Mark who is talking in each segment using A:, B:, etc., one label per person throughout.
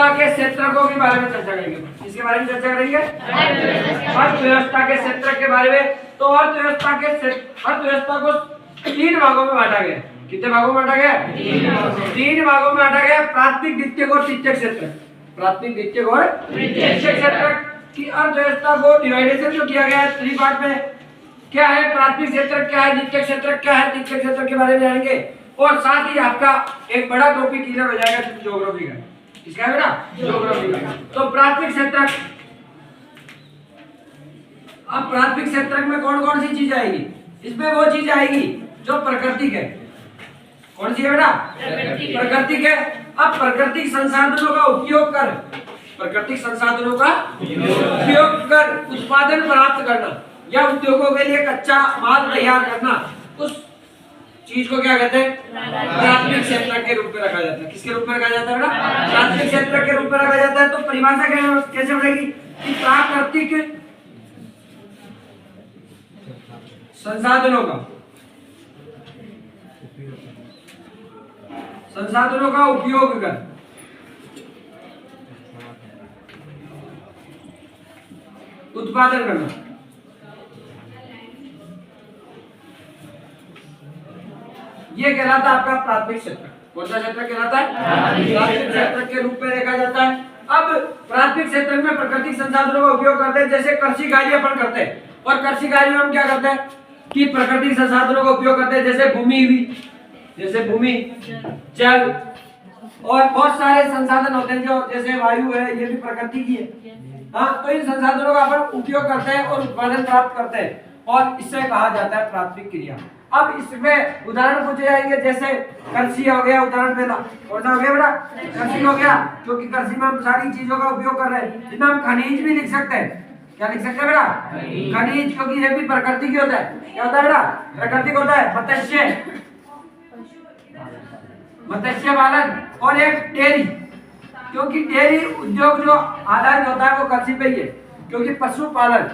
A: अर्थव्यवस्था के क्षेत्रकों के बारे में चर्चा करेंगे। किसके बारे में चर्चा करेंगे? अर्थव्यवस्था के क्षेत्र के बारे में। तो अर्थव्यवस्था को 3 भागों में बांटा गया। कितने भागों में बांटा गया? 3 भागों में बांटा गया। प्राथमिक, द्वितीयक और तृतीयक क्षेत्र। प्राथमिक, द्वितीयक और तृतीयक क्षेत्र की अर्थव्यवस्था को डिवाइडेशन जो किया गया है 3 पार्ट में। क्या है प्राथमिक क्षेत्र, क्या है द्वितीयक क्षेत्र, क्या है तृतीयक क्षेत्र के बारे में जानेंगे। और साथ ही आपका एक बड़ा टॉपिक क्लियर हो जाएगा ज्योग्राफी का। किसका है बेटा? ज्योग्राफी का। तो प्राथमिक क्षेत्र, अब प्राथमिक क्षेत्र में कौन कौन सी चीज आएगी? इसमें वो चीज आएगी जो प्राकृतिक है। कौन सी है बेटा? प्राकृतिक है। अब प्राकृतिक संसाधनों का उपयोग कर, प्राकृतिक संसाधनों का उपयोग कर उत्पादन प्राप्त करना या उद्योगों के लिए कच्चा माल तैयार करना, उस चीज को क्या कहते हैं? प्राथमिक क्षेत्र के रूप में रखा जाता है। किसके रूप में रखा जाता है बेटा? प्राथमिक क्षेत्र के रूप में रखा जाता है। तो परिभाषा कैसे बनेगी कि प्राकृतिक संसाधनों का उपयोग कर उत्पादन करना, ये कहलाता है आपका प्राथमिक क्षेत्र। कौन सा क्षेत्र कहलाता है? प्राथमिक क्षेत्र के रूप में देखा जाता है। अब प्राथमिक क्षेत्र में प्राकृतिक संसाधनों का उपयोग करते हैं, जैसे कृषि कार्य अपन करते हैं। और कृषि कार्य में हम क्या करते हैं कि प्राकृतिक संसाधनों का उपयोग करते हैं, जैसे भूमि हुई, जैसे भूमि, जल और बहुत सारे संसाधन होते हैं जो जैसे वायु है, ये भी प्रकृति की है। हाँ, तो इन संसाधनों का अपन उपयोग करते हैं और उत्पादन प्राप्त करते हैं, और इससे कहा जाता है प्राथमिक क्रिया। अब इसमें उदाहरण पूछे जाएंगे, जैसे कृषि हो गया उदाहरण पहला। कौन सा हो गया बेटा? कृषि हो गया, क्योंकि कृषि में हम सारी चीजों का उपयोग कर रहे हैं। जिसमें हम खनिज भी लिख सकते हैं। क्या लिख सकते हैं बेटा? खनिज, क्योंकि ये भी प्रकृति की होता है। क्या होता है बेटा? प्राकृतिक होता है। मत्स्य पालन और एक डेयरी, क्योंकि डेयरी उद्योग जो आधारित होता है वो कृषि पे ही है। क्योंकि पशुपालन,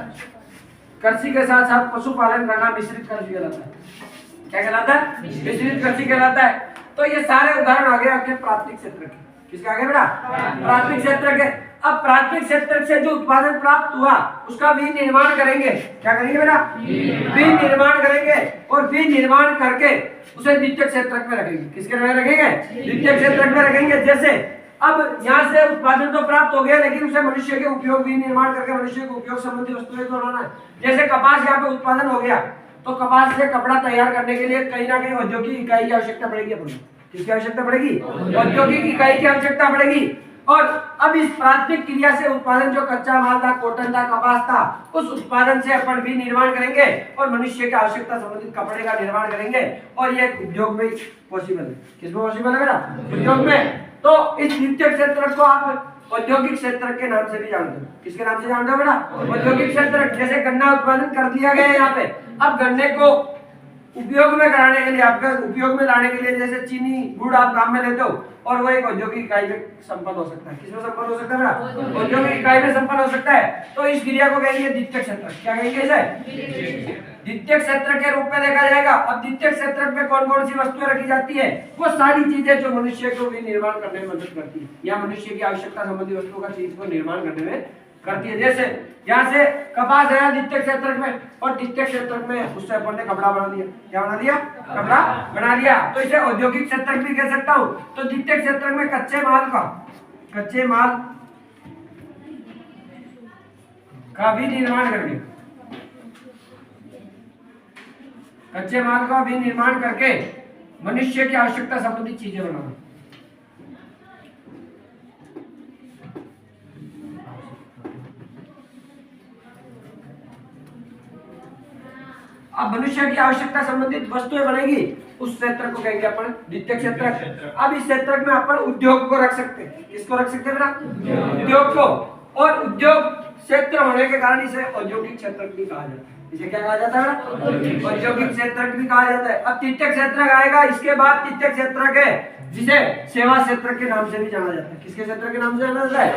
A: कृषि के साथ साथ पशुपालन करना मिश्रित कृषि कहलाता है। क्या कहलाता है? मिश्रित कृषि कहलाता है। तो ये सारे उदाहरण आ गए आपके प्राथमिक क्षेत्र के। किसके आगे बेटा? प्राथमिक क्षेत्र के। अब प्राथमिक क्षेत्र से जो उत्पादन प्राप्त हुआ उसका विनिर्माण करेंगे। क्या करेंगे बेटा? विनिर्माण करेंगे, और विनिर्माण करके उसे द्वितीयक क्षेत्र में रखेंगे। किसके में रखेंगे? द्वितीयक क्षेत्र में रखेंगे। जैसे अब यहाँ से उत्पादन तो प्राप्त हो गया, लेकिन उसे मनुष्य के उपयोग, विनिर्माण करके मनुष्य के उपयोग संबंधी वस्तुएं बनाना है। जैसे कपास यहाँ पे उत्पादन हो गया, तो कपास से कपड़ा तैयार करने के लिए कहीं ना कहीं औद्योगिक इकाई की आवश्यकता पड़ेगी। अपनी किसकी आवश्यकता पड़ेगी? औद्योगिक इकाई की आवश्यकता पड़ेगी। और अब इस प्राथमिक क्रिया से उत्पादन जो कच्चा माल था, कॉटन था, कपास था, उस उत्पादन से अपन भी निर्माण करेंगे और मनुष्य की आवश्यकता संबंधित कपड़े का निर्माण करेंगे, और ये उद्योग में पॉसिबल है। किसमें पॉसिबल है बेटा? उद्योग में। तो इस द्वितीयक क्षेत्र को आप औद्योगिक क्षेत्र के नाम से भी जानते हो। किसके नाम से जानते हो बेटा? औद्योगिक क्षेत्र। जैसे गन्ना उत्पादन कर दिया गया है यहाँ पे, अब गन्ने को उपयोग में कराने के लिए, आपका उपयोग में लाने के लिए, जैसे चीनी, गुड़ आप काम में लेते हो, और वो एक औद्योगिक इकाई में संपन्न हो सकता है। किसमें संपन्न हो सकता है बेटा? औद्योगिक इकाई में संपन्न हो सकता है। तो इस क्रिया को कहेंगे द्वितीयक क्षेत्र। क्या कहेंगे इसे? द्वितीयक क्षेत्र के रूप में देखा जाएगा। अब द्वितीयक क्षेत्र में कौन कौन सी वस्तुएं रखी जाती है? वो सारी चीजें जो मनुष्य को भी निर्माण करने में मदद करती है, या मनुष्य की आवश्यकता संबंधी वस्तुओं का चीज को निर्माण करने में करती है। जैसे यहाँ से कपास है द्वितीयक क्षेत्र में, और द्वितीयक क्षेत्र में उससे अपन ने कपड़ा बना दिया। क्या बना दिया? कपड़ा बना लिया। तो इसे औद्योगिक क्षेत्र भी कह सकता हूँ। तो द्वितीयक क्षेत्र में कच्चे माल का भी निर्माण करके, कच्चे माल का भी निर्माण करके मनुष्य की आवश्यकता संबंधित चीजें बनाना। अब मनुष्य की आवश्यकता संबंधित वस्तुएं बनेगी, उस क्षेत्र को कहेंगे अपन द्वितीयक क्षेत्र। अब इस क्षेत्र में अपन उद्योग को रख सकते हैं। किसको रख सकते हैं बेटा? उद्योग को। और उद्योग क्षेत्र होने के कारण इसे औद्योगिक क्षेत्र भी कहा जाता है। इसे क्या कहा जाता है? औद्योगिक क्षेत्र भी कहा जाता है। अब तृतीयक क्षेत्र आएगा इसके बाद तृतीयक क्षेत्र के, जिसे सेवा क्षेत्र के नाम से भी जाना जाता है। किसके क्षेत्र के नाम से जाना जाता है?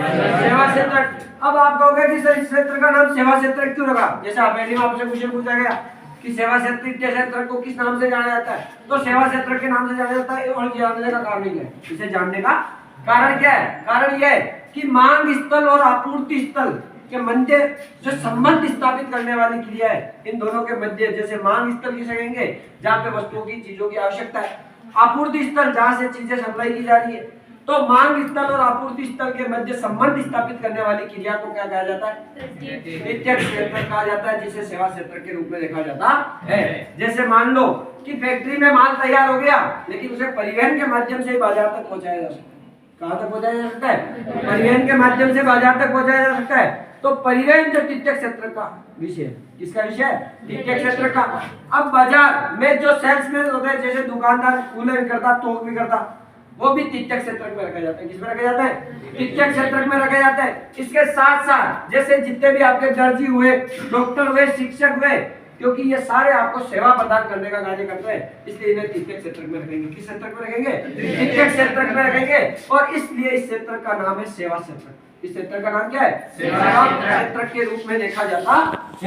A: सेवा क्षेत्र। अब आप कहोगे कि सर इस क्षेत्र का नाम सेवा क्षेत्र क्यों रखा? जैसे पहले में आपसे क्वेश्चन पूछा गया कि सेवा क्षेत्र को किस नाम से जाना जाता है, तो सेवा क्षेत्र के नाम से जाना जाता है। और जानने का कारण क्या है? इसे जानने का कारण क्या है? कारण यह है कि मांग स्थल और आपूर्ति स्थल के मध्य जो संबंध स्थापित करने वाली क्रिया है, इन दोनों के मध्य, जैसे मांग स्थल किसे कहेंगे? जहाँ पे वस्तुओं की, चीजों की आवश्यकता है। आपूर्ति स्थल जहाँ से चीजें सप्लाई की जा रही है। तो मांग स्थल और आपूर्ति स्थल के मध्य संबंध स्थापित करने वाली क्रिया को क्या कहा जाता है? तृतीयक क्षेत्र कहा जाता है, जिसे सेवा क्षेत्र के रूप में देखा जाता है। जैसे मान लो कि फैक्ट्री में माल तैयार हो गया, लेकिन उसे परिवहन के माध्यम से ही बाजार तक पहुंचाया जा सकता है। कहाँ तक पहुंचाया जा सकता है? परिवहन के माध्यम से बाजार तक पहुंचाया जा सकता है। तो परिवहन जो तृतीयक क्षेत्र का विषय है, किसका विषय है? तृतीयक क्षेत्र का। अब बाजार में जो सेल्समैन होते हैं, जैसे दुकानदार कूलर भी करता, थोक भी करता, वो भी तृतीयक क्षेत्र में रखा जाता है। किसमें रखा जाता है? तृतीयक क्षेत्र में रखा जाता है। इसके साथ साथ जैसे जितने भी आपके दर्जी हुए, डॉक्टर हुए, शिक्षक हुए, क्योंकि ये सारे आपको सेवा प्रदान करने का कार्य करते हैं, इसलिए इन्हें तृतीयक क्षेत्र में रखेंगे। किस क्षेत्र में रखेंगे? तृतीयक क्षेत्र में रखेंगे। और इसलिए इस क्षेत्र का नाम है सेवा क्षेत्र। इस क्षेत्र का नाम क्या है? सेवा क्षेत्र के रूप में देखा जाता है।